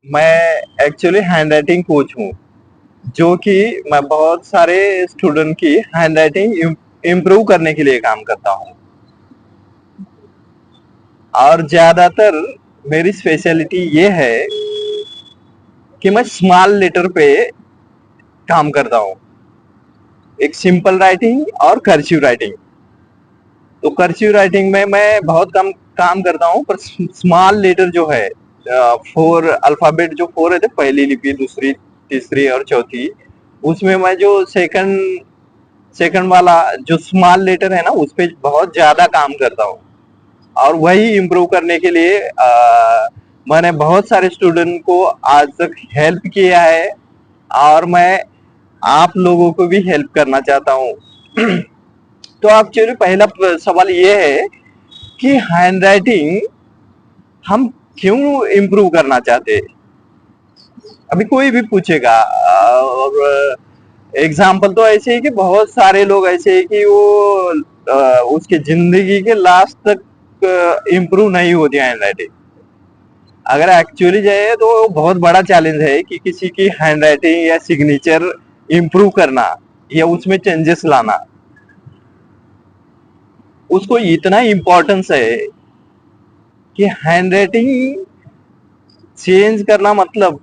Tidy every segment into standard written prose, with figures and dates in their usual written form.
मैं actually hand writing coach हूँ, जो कि मैं बहुत सारे स्टूडेंट की हैंड राइटिंग इम्प्रूव करने के लिए काम करता हूँ। और ज्यादातर मेरी स्पेशलिटी ये है कि मैं स्मॉल लेटर पे काम करता हूँ। एक सिंपल राइटिंग और कर्सिव राइटिंग। तो कर्सिव राइटिंग में मैं बहुत कम काम करता हूँ, पर स्मॉल लेटर जो है, फोर अल्फाबेट जो फोर है थे, पहली लिपि, दूसरी, तीसरी और चौथी, उसमें मैं जो सेकंड सेकंड वाला जो स्मॉल लेटर है ना, उस पे बहुत ज्यादा काम करता हूँ। और वही इम्प्रूव करने के लिए मैंने बहुत सारे स्टूडेंट को आज तक हेल्प किया है, और मैं आप लोगों को भी हेल्प करना चाहता हूँ। तो एक्चुअली पहला सवाल ये है कि हैंड राइटिंग हम क्यों इम्प्रूव करना चाहते हैं। अभी कोई भी पूछेगा, और एग्जाम्पल तो ऐसे ही कि बहुत सारे लोग ऐसे है कि वो उसके जिंदगी के लास्ट तक इम्प्रूव नहीं होती हैंड राइटिंग। अगर एक्चुअली जाए तो बहुत बड़ा चैलेंज है कि किसी की हैंड राइटिंग या सिग्नेचर इम्प्रूव करना या उसमें चेंजेस लाना। उसको इतना इम्पोर्टेंस है कि हैंड राइटिंग चेंज करना मतलब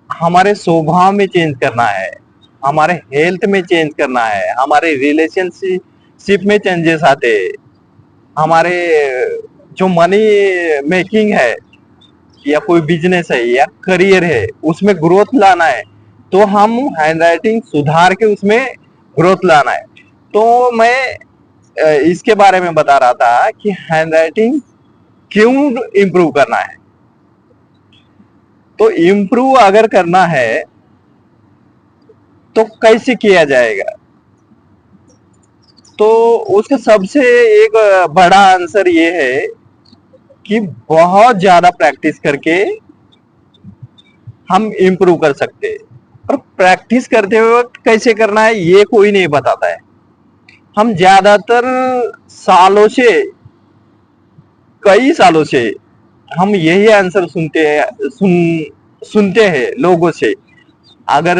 हमारे स्वभाव में चेंज करना है, हमारे हेल्थ में चेंज करना है, हमारे रिलेशनशिप में चेंजेस आते हैं, हमारे जो मनी मेकिंग है या कोई बिजनेस है या करियर है उसमें ग्रोथ लाना है, तो हम हैंड राइटिंग सुधार के उसमें ग्रोथ लाना है। तो मैं इसके बारे में बता रहा था कि हैंड राइटिंग क्यों इम्प्रूव करना है। तो इम्प्रूव अगर करना है तो कैसे किया जाएगा। तो उसका सबसे एक बड़ा आंसर ये है कि बहुत ज्यादा प्रैक्टिस करके हम इम्प्रूव कर सकते हैं। और प्रैक्टिस करते वक्त कैसे करना है ये कोई नहीं बताता है। हम ज्यादातर सालों से, कई सालों से हम यही आंसर सुनते हैं लोगों से। अगर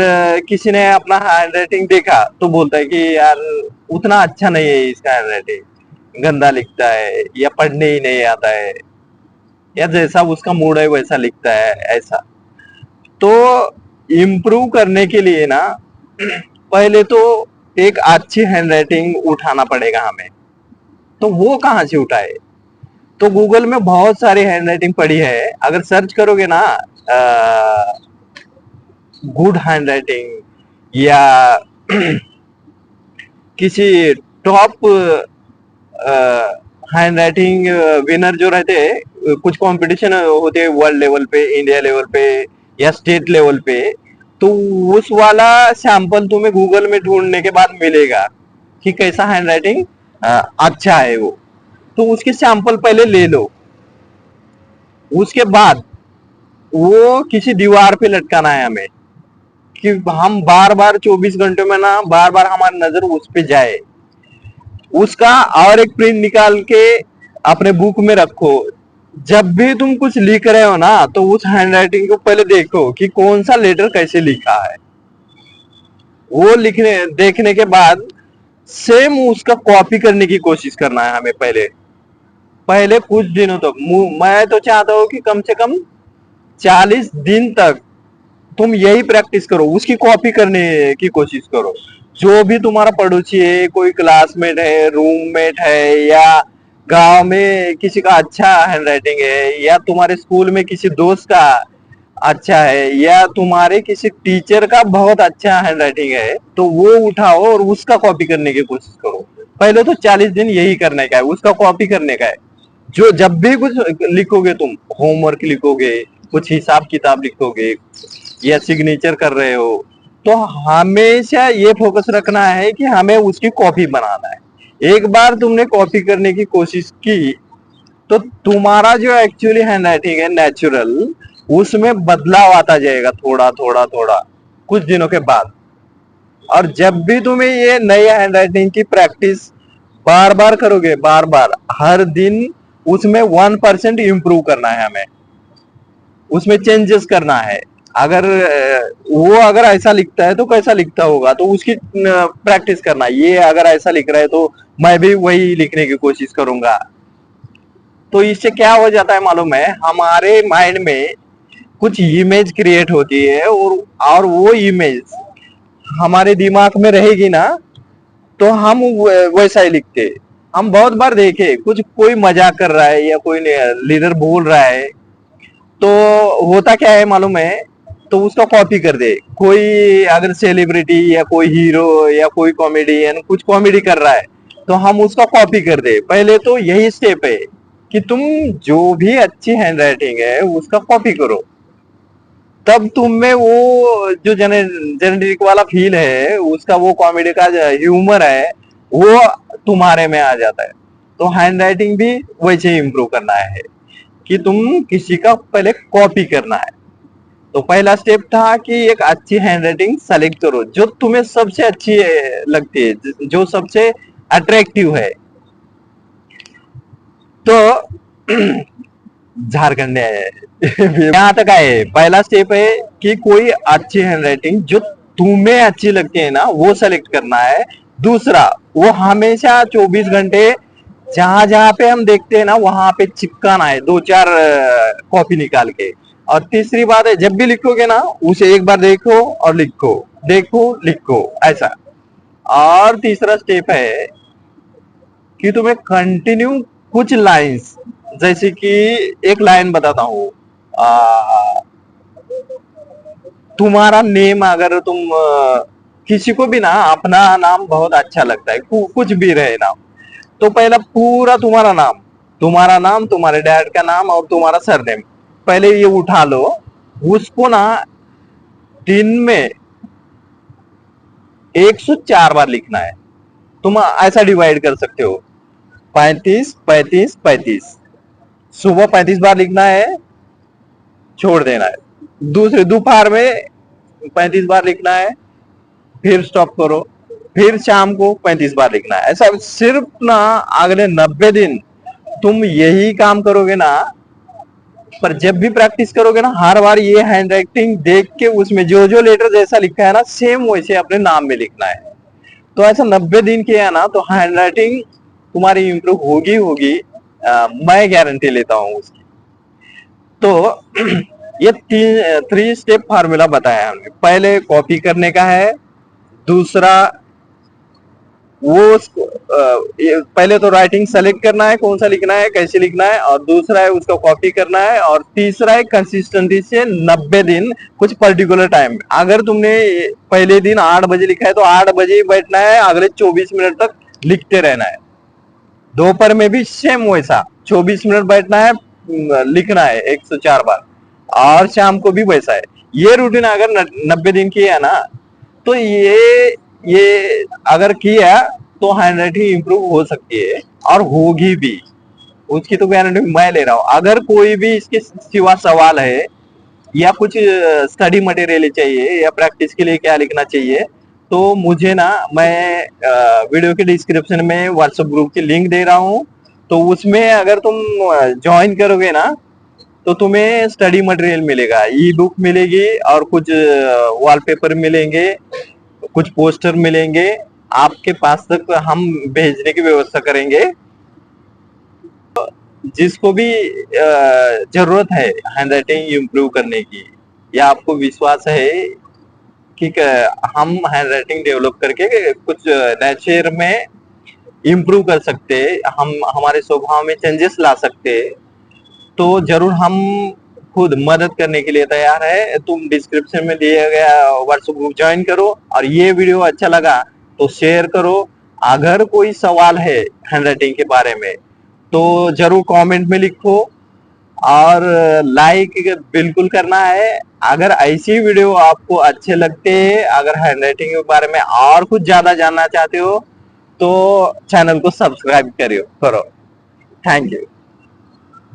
किसी ने अपना हैंड राइटिंग देखा तो बोलता है कि यार उतना अच्छा नहीं है इसका हैंड राइटिंग, गंदा लिखता है या पढ़ने ही नहीं आता है, या जैसा उसका मूड है वैसा लिखता है, ऐसा। तो इम्प्रूव करने के लिए ना पहले तो एक अच्छी हैंड राइटिंग उठाना पड़ेगा हमें। तो वो कहाँ से उठाए। तो गूगल में बहुत सारी हैंड राइटिंग पड़ी है। अगर सर्च करोगे ना गुड हैंड राइटिंग या किसी टॉप हैंड राइटिंग विनर जो रहते हैं, कुछ कंपटीशन होते हैं वर्ल्ड लेवल पे, इंडिया लेवल पे या स्टेट लेवल पे, तो उस वाला सैंपल तुम्हें गूगल में ढूंढने के बाद मिलेगा कि कैसा हैंड राइटिंग अच्छा है वो। तो उसके सैंपल पहले ले लो। उसके बाद वो किसी दीवार पे लटकाना है हमें, कि हम बार बार 24 घंटे में ना बार बार हमारी नजर उस पे जाए। उसका और एक प्रिंट निकाल के अपने बुक में रखो। जब भी तुम कुछ लिख रहे हो ना, तो उस हैंड राइटिंग को पहले देखो कि कौन सा लेटर कैसे लिखा है। वो लिखने देखने के बाद सेम उसका कॉपी करने की कोशिश करना है हमें। पहले पहले कुछ दिनों तक, मैं तो चाहता हूँ कि कम से कम 40 दिन तक तुम यही प्रैक्टिस करो, उसकी कॉपी करने की कोशिश करो। जो भी तुम्हारा पड़ोसी है, कोई क्लासमेट है, रूममेट है, या गांव में किसी का अच्छा हैंड राइटिंग है, या तुम्हारे स्कूल में किसी दोस्त का अच्छा है, या तुम्हारे किसी टीचर का बहुत अच्छा हैंड राइटिंग है, तो वो उठाओ और उसका कॉपी करने की कोशिश करो। पहले तो 40 दिन यही करने का है, उसका कॉपी करने का है। जो जब भी कुछ लिखोगे, तुम होमवर्क लिखोगे, कुछ हिसाब किताब लिखोगे या सिग्नेचर कर रहे हो, तो हमेशा ये फोकस रखना है कि हमें उसकी कॉपी बनाना है। एक बार तुमने कॉपी करने की कोशिश की तो तुम्हारा जो एक्चुअली हैंड राइटिंग है नेचुरल, उसमें बदलाव आता जाएगा थोड़ा थोड़ा थोड़ा कुछ दिनों के बाद। और जब भी तुम्हें ये नई हैंड राइटिंग की प्रैक्टिस बार बार करोगे, बार बार हर दिन, उसमें 1% इम्प्रूव करना है हमें। उसमें चेंजेस करना है। अगर वो अगर ऐसा लिखता है तो कैसा लिखता होगा, तो उसकी प्रैक्टिस करना। ये अगर ऐसा लिख रहा है तो मैं भी वही लिखने की कोशिश करूंगा। तो इससे क्या हो जाता है मालूम है, हमारे माइंड में कुछ इमेज क्रिएट होती है, और वो इमेज हमारे दिमाग में रहेगी ना, तो हम वैसा ही लिखते। हम बहुत बार देखे, कुछ कोई मजाक कर रहा है या कोई लीडर बोल रहा है, तो होता क्या है मालूम है, तो उसका कॉपी कर दे। कोई अगर सेलिब्रिटी या कोई हीरो या कोई कॉमेडियन कुछ कॉमेडी कर रहा है, तो हम उसका कॉपी कर दे। पहले तो यही स्टेप है कि तुम जो भी अच्छी हैंड राइटिंग है उसका कॉपी करो, तब तुम में वो जो जेनेटिक वाला फील है, उसका वो कॉमेडी का ह्यूमर है, वो तुम्हारे में आ जाता है। तो हैंड राइटिंग भी वैसे ही इम्प्रूव करना है कि तुम किसी का पहले कॉपी करना है। तो पहला स्टेप था कि एक अच्छी हैंड राइटिंग सेलेक्ट करो जो तुम्हें सबसे अच्छी लगती है, जो सबसे अट्रैक्टिव है। तो झारखंड है यहाँ तक आए। पहला स्टेप है कि कोई अच्छी हैंड राइटिंग जो तुम्हें अच्छी लगती है ना, वो सेलेक्ट करना है। दूसरा, वो हमेशा 24 घंटे जहां जहां पे हम देखते हैं ना, वहां पे चिपकाना है, दो चार कॉपी निकाल के। और तीसरी बात है, जब भी लिखोगे ना, उसे एक बार देखो और लिखो, देखो लिखो, ऐसा। और तीसरा स्टेप है कि तुम्हें कंटिन्यू कुछ लाइंस, जैसे कि एक लाइन बताता हूँ, तुम्हारा नेम, अगर तुम किसी को भी ना अपना नाम बहुत अच्छा लगता है, कुछ भी रहे नाम, तो पहला पूरा तुम्हारा नाम, तुम्हारे डैड का नाम और तुम्हारा सरनेम, पहले ये उठा लो। उसको ना दिन में 104 बार लिखना है। तुम ऐसा डिवाइड कर सकते हो, 35 35 35। सुबह 35 बार लिखना है, छोड़ देना है। दूसरे दोपहर में 35 बार लिखना है, फिर स्टॉप करो। फिर शाम को 35 बार लिखना है। ऐसा सिर्फ ना अगले 90 दिन तुम यही काम करोगे ना, पर जब भी प्रैक्टिस करोगे ना, हर बार ये हैंड राइटिंग देख के उसमें जो जो लेटर जैसा लिखा है ना, सेम वैसे अपने नाम में लिखना है। तो ऐसा 90 दिन किया ना, तो हैंड राइटिंग तुम्हारी इंप्रूव होगी होगी। मैं गारंटी लेता हूँ उसकी। तो ये 3 स्टेप फार्मूला बताया हमने। पहले कॉपी करने का है, दूसरा वो पहले तो राइटिंग सेलेक्ट करना है, कौन सा लिखना है, कैसे लिखना है, और दूसरा है उसको कॉपी करना है, और तीसरा है कंसिस्टेंसी से 90 दिन कुछ पर्टिकुलर टाइम। अगर तुमने पहले दिन 8 बजे लिखा है तो 8 बजे ही बैठना है, अगले 24 मिनट तक लिखते रहना है। दोपहर में भी सेम वैसा 24 मिनट बैठना है, लिखना है 104 बार, और शाम को भी वैसा है। ये रूटीन अगर 90 दिन की है ना, तो ये अगर किया तो हैंड राइटिंग इंप्रूव हो सकती है, और होगी भी। उसकी तो गारंटी मैं ले रहा हूँ। अगर कोई भी इसके सिवा सवाल है, या कुछ स्टडी मटेरियल चाहिए, या प्रैक्टिस के लिए क्या लिखना चाहिए, तो मुझे ना, मैं वीडियो के डिस्क्रिप्शन में व्हाट्सएप ग्रुप की लिंक दे रहा हूँ। तो उसमें अगर तुम ज्वाइन करोगे ना, तो तुम्हें स्टडी मटेरियल मिलेगा, ई बुक मिलेगी, और कुछ वॉलपेपर मिलेंगे, कुछ पोस्टर मिलेंगे। आपके पास तक हम भेजने की व्यवस्था करेंगे। जिसको भी जरूरत है हैंड राइटिंग इम्प्रूव करने की, या आपको विश्वास है कि हम हैंड राइटिंग डेवलप करके कुछ नेचर में इम्प्रूव कर सकते, हम हमारे स्वभाव में चेंजेस ला सकते, तो जरूर हम खुद मदद करने के लिए तैयार है। तुम डिस्क्रिप्शन में दिया गया व्हाट्सएप ग्रुप ज्वाइन करो, और ये वीडियो अच्छा लगा तो शेयर करो। अगर कोई सवाल है हैंड राइटिंग के बारे में, तो जरूर कमेंट में लिखो, और लाइक बिल्कुल करना है। अगर ऐसी वीडियो आपको अच्छे लगते हैं, अगर हैंड राइटिंग के बारे में और कुछ ज्यादा जानना चाहते हो, तो चैनल को सब्सक्राइब करो। Thank you.